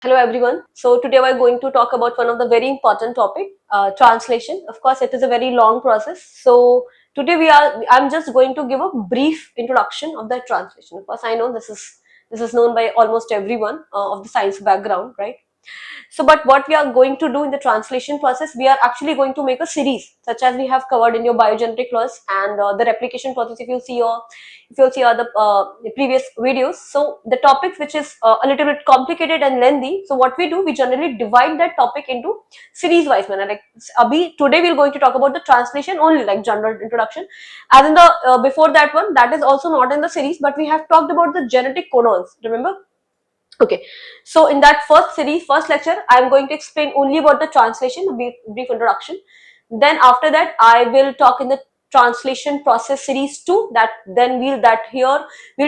Hello everyone. So today we're going to talk about one of the very important topic, translation. Of course, it is a very long process. So today I'm just going to give a brief introduction of the translation. Of course, I know this is known by almost everyone of the science background, right? So, but what we are going to do in the translation process, we are actually going to make a series, such as we have covered in your biogenetic laws and the replication process. If you'll see other the previous videos, so the topics which is a little bit complicated and lengthy. So, what we do, we generally divide that topic into series-wise manner. Like, today we're going to talk about the translation only, like general introduction. As in the before that one, that is also not in the series, but we have talked about the genetic codons. Remember? Okay, so in that first series, first lecture, I am going to explain only about the translation, a brief introduction. Then after that, I will talk in the translation process series 2. We'll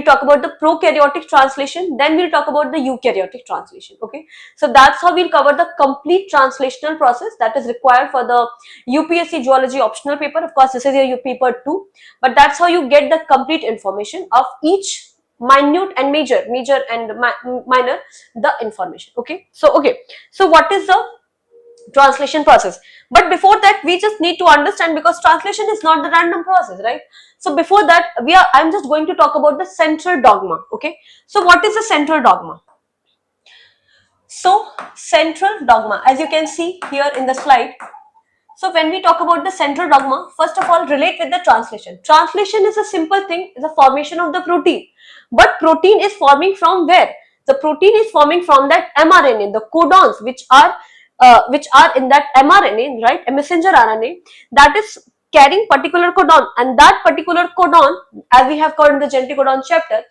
talk about the prokaryotic translation. Then we'll talk about the eukaryotic translation. Okay, so that's how we'll cover the complete translational process that is required for the UPSC Geology optional paper. Of course, this is your paper 2, but that's how you get the complete information of each minute and major and minor the information. So what is the translation process? But before that, we just need to understand, because translation is not the random process, right? So before that, I'm just going to talk about the central dogma. Okay, so what is the central dogma? So central dogma, as you can see here in the slide. So when we talk about the central dogma, first of all, relate with the translation. Translation is a simple thing, is a formation of the protein. But protein is forming from where? The protein is forming from that mRNA, the codons which are in that mRNA, right? A messenger RNA that is carrying particular codon, and that particular codon, as we have covered in the genetic codon chapter,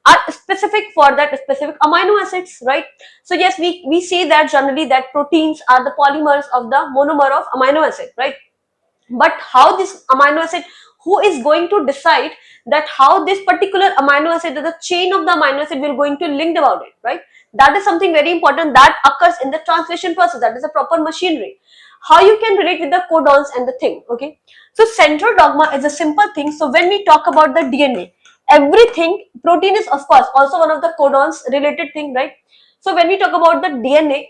are specific for that specific amino acids, right? So yes, we say that generally that proteins are the polymers of the monomer of amino acid, right? But how this amino acid, who is going to decide that how this particular amino acid, the chain of the amino acid will going to linked about it, right? That is something very important that occurs in the translation process. That is a proper machinery. How you can relate with the codons and the thing, okay? So central dogma is a simple thing. So when we talk about the DNA, everything, protein is of course also one of the codons related thing, right? So when we talk about the DNA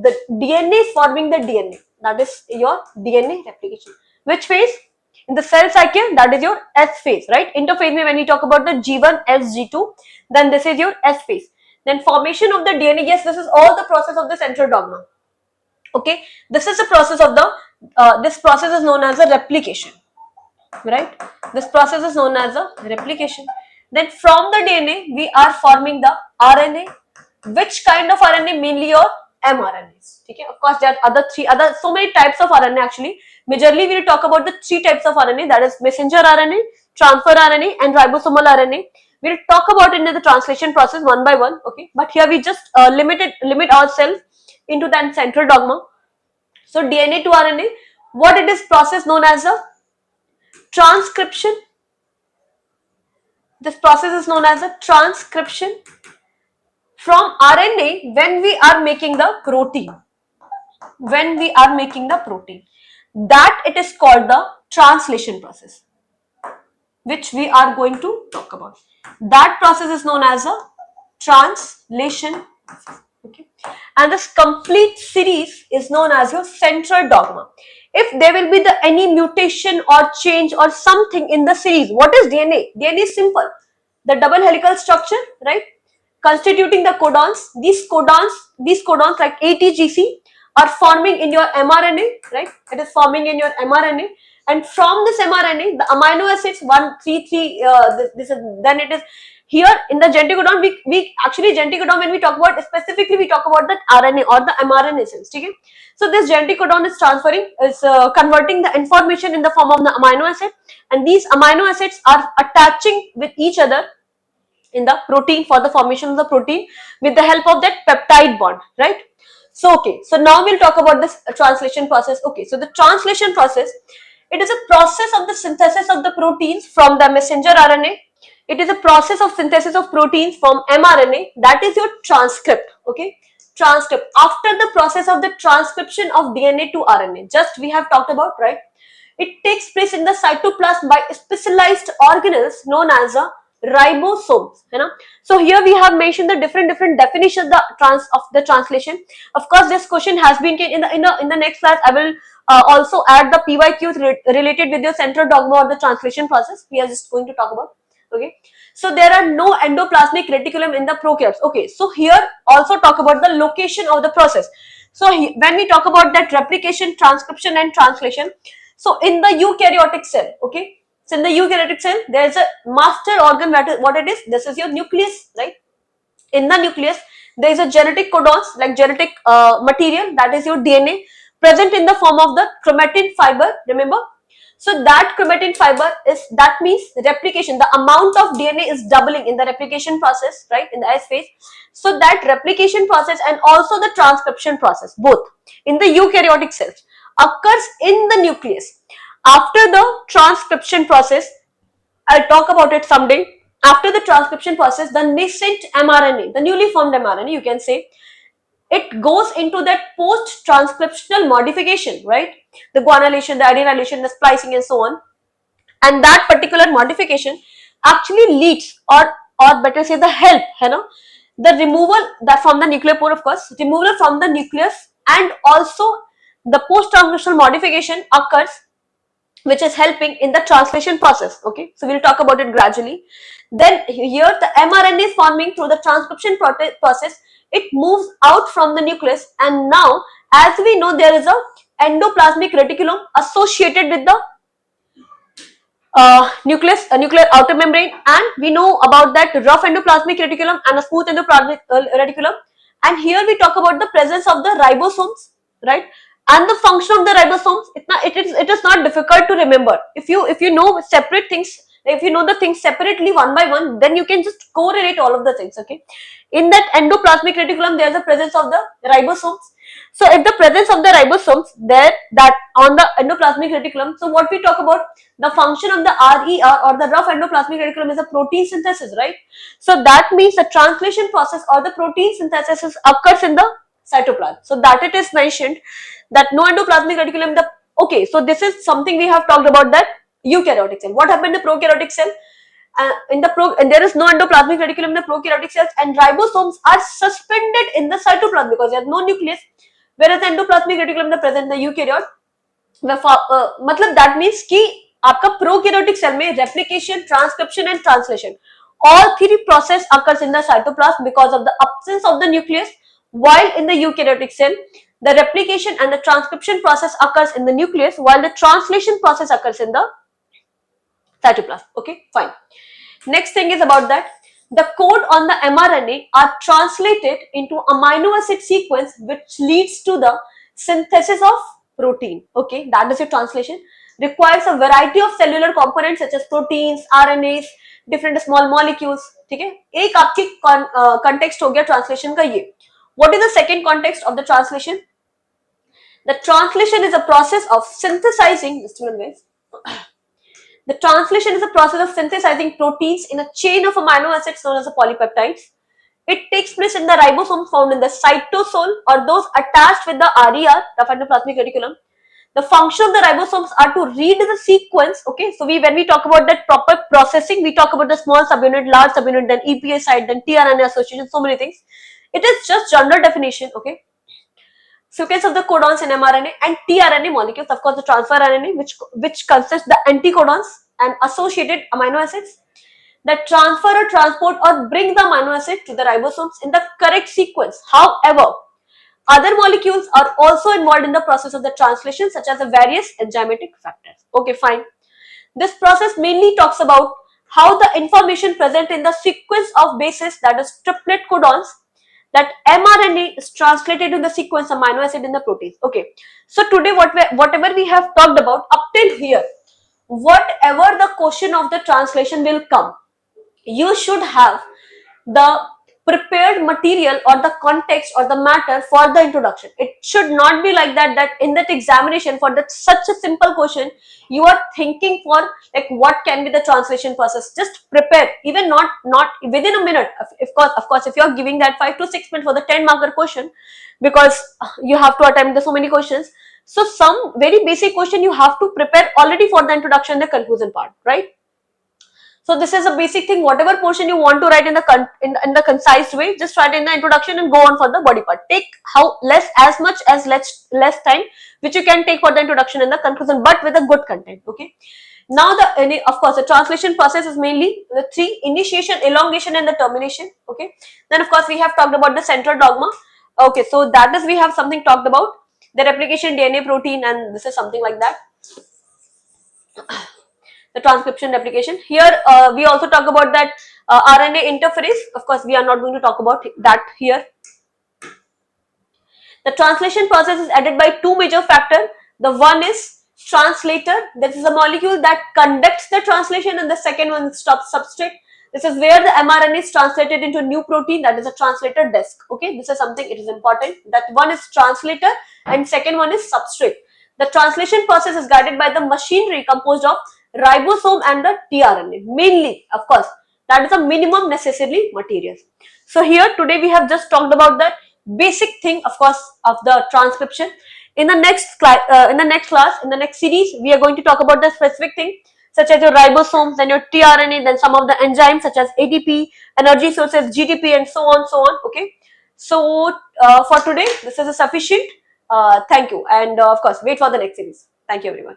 is forming the DNA. That is your DNA replication. Which phase? In the cell cycle, that is your S phase, right? Interphase, when we talk about the G1, S, G2, then this is your S phase. Then formation of the DNA, yes, this is all the process of the central dogma. Okay, this is the process of the, this process is known as a replication, right? This process is known as a replication. Then from the DNA, we are forming the RNA. Which kind of RNA? Mainly your mRNAs. Okay, of course, there are so many types of RNA actually. Majorly, we will talk about the 3 types of RNA, that is messenger RNA, transfer RNA, and ribosomal RNA. We'll talk about it in the translation process one by one. Okay, but here we just limit ourselves into that central dogma. So DNA to RNA, what it is process known as a transcription. This process is known as a transcription. From RNA, when we are making the protein, that it is called the translation process, which we are going to talk about. That process is known as a translation process. Okay, and this complete series is known as your central dogma. If there will be any mutation or change or something in the series, what is DNA? DNA is simple, the double helical structure, right? Constituting the codons. These codons like ATGC are forming in your mRNA, right? It is forming in your mRNA, and from this mRNA, the amino acids 133. Then it is here in the genetic codon. We actually genetic codon, when we talk about specifically, we talk about that RNA or the mRNA cells. Okay, so this genetic codon is converting the information in the form of the amino acid, and these amino acids are attaching with each other in the protein for the formation of the protein with the help of that peptide bond, right? So okay, so now we'll talk about this translation process. Okay, so the translation process, it is a process of the synthesis of the proteins from the messenger RNA. It is a process of synthesis of proteins from mRNA, that is your transcript. Okay, transcript. After the process of the transcription of DNA to RNA, just we have talked about, right? It takes place in the cytoplasm by specialized organelles known as a ribosomes, है ना. So here we have mentioned the different definitions of the translation. Of course, this question has been in the next class. I will also add the PYQs related with your central dogma or the translation process. We are just going to talk about. Okay. So there are no endoplasmic reticulum in the prokaryotes. Okay. So here also talk about the location of the process. So when we talk about that replication, transcription, and translation, so in the eukaryotic cell, okay. So in the eukaryotic cell, there is a master organ. What it is? This is your nucleus, right? In the nucleus, there is a genetic codons, like genetic material, that is your DNA, present in the form of the chromatin fiber. Remember? So that chromatin fiber that means replication. The amount of DNA is doubling in the replication process, right? In the S phase. So that replication process and also the transcription process, both in the eukaryotic cells, occurs in the nucleus. After the transcription process, I'll talk about it someday. After the transcription process, the nascent mRNA, the newly formed mRNA, you can say, it goes into that post-transcriptional modification, right? The guanylation, the adenylation, the splicing, and so on. And that particular modification actually leads, or better say, the help, you know, the removal that from the nuclear pore, of course, removal from the nucleus, and also the post-transcriptional modification occurs, which is helping in the translation process. Okay, so we'll talk about it gradually. Then here the mRNA is forming through the transcription process. It moves out from the nucleus, and now, as we know, there is a endoplasmic reticulum associated with the nucleus, nuclear outer membrane, and we know about that rough endoplasmic reticulum and a smooth endoplasmic reticulum. And here we talk about the presence of the ribosomes, right? And the function of the ribosomes. It is not difficult to remember. If you know separate things, if you know the things separately one by one, then you can just correlate all of the things. Okay, in that endoplasmic reticulum, there is a presence of the ribosomes. So if the presence of the ribosomes there, that on the endoplasmic reticulum, so what we talk about, the function of the RER or the rough endoplasmic reticulum is a protein synthesis, right? So that means the translation process or the protein synthesis occurs in the cytoplasm. So that it is mentioned that no endoplasmic reticulum. Okay, so this is something we have talked about, that eukaryotic cell. What happened in the prokaryotic cell? And there is no endoplasmic reticulum in the prokaryotic cells, and ribosomes are suspended in the cytoplasm because there is no nucleus, whereas the endoplasmic reticulum is present in the eukaryote. मतलब that means कि आपका prokaryotic cell में replication, transcription and translation, all three process occurs in the cytoplasm because of the absence of the nucleus, while in the eukaryotic cell the replication and the transcription process occurs in the nucleus, while the translation process occurs in the cytoplasm. Okay, fine. Next thing is about that the code on the mRNA are translated into amino acid sequence, which leads to the synthesis of protein. Okay, that is your translation. Requires a variety of cellular components such as proteins, RNAs, different small molecules. ठीक है, एक आपकी context हो गया translation का ये. What is the second context of the translation? The translation is a process of synthesizing. Just a minute, guys. The translation is a process of synthesizing proteins in a chain of amino acids known as the polypeptides. It takes place in the ribosomes found in the cytosol or those attached with the RER, the endoplasmic reticulum. The function of the ribosomes are to read the sequence. Okay, so when we talk about that proper processing, we talk about the small subunit, large subunit, then EPA site, then tRNA association, so many things. It is just general definition. Okay. Sequence of the codons in mRNA and tRNA molecules, of course the transfer RNA, which consists the anticodons and associated amino acids that transfer or transport or bring the amino acid to the ribosomes in the correct sequence. However, other molecules are also involved in the process of the translation, such as the various enzymatic factors. Okay, fine. This process mainly talks about how the information present in the sequence of bases, that is triplet codons, that mRNA is translated to the sequence amino acid in the proteins. Okay, so today whatever we have talked about up till here, whatever the question of the translation will come, you should have the prepared material or the context or the matter for the introduction. It should not be like that in that examination for that such a simple question you are thinking for like what can be the translation process. Just prepare, even not within a minute. Of course if you are giving that 5 to 6 minutes for the 10 marker question, because you have to attempt the so many questions, so some very basic question you have to prepare already for the introduction, the conclusion part, right? So this is a basic thing. Whatever portion you want to write in the concise way, just write in the introduction and go on for the body part. Take how less as much as less time which you can take for the introduction and the conclusion, but with a good content. Okay. Now of course the translation process is mainly the three: initiation, elongation, and the termination. Okay. Then of course we have talked about the central dogma. Okay, so that is we have something talked about the replication DNA protein, and this is something like that. The transcription replication. Here we also talk about that RNA interference. Of course, we are not going to talk about that here. The translation process is added by two major factors. The one is translator. This is a molecule that conducts the translation, and the second one is substrate. This is where the mRNA is translated into new protein, that is a translator desk. Okay, this is something, it is important, that one is translator and second one is substrate. The translation process is guided by the machinery composed of ribosome and the tRNA. Mainly, of course, that is a minimum necessary materials. So here today we have just talked about the basic thing, of course, of the transcription. In the next class, in the next series, we are going to talk about the specific thing such as your ribosomes, then your tRNA, then some of the enzymes such as ATP, energy sources, GTP, and so on, so on. Okay. So for today, this is a sufficient. Thank you, and of course, wait for the next series. Thank you, everyone.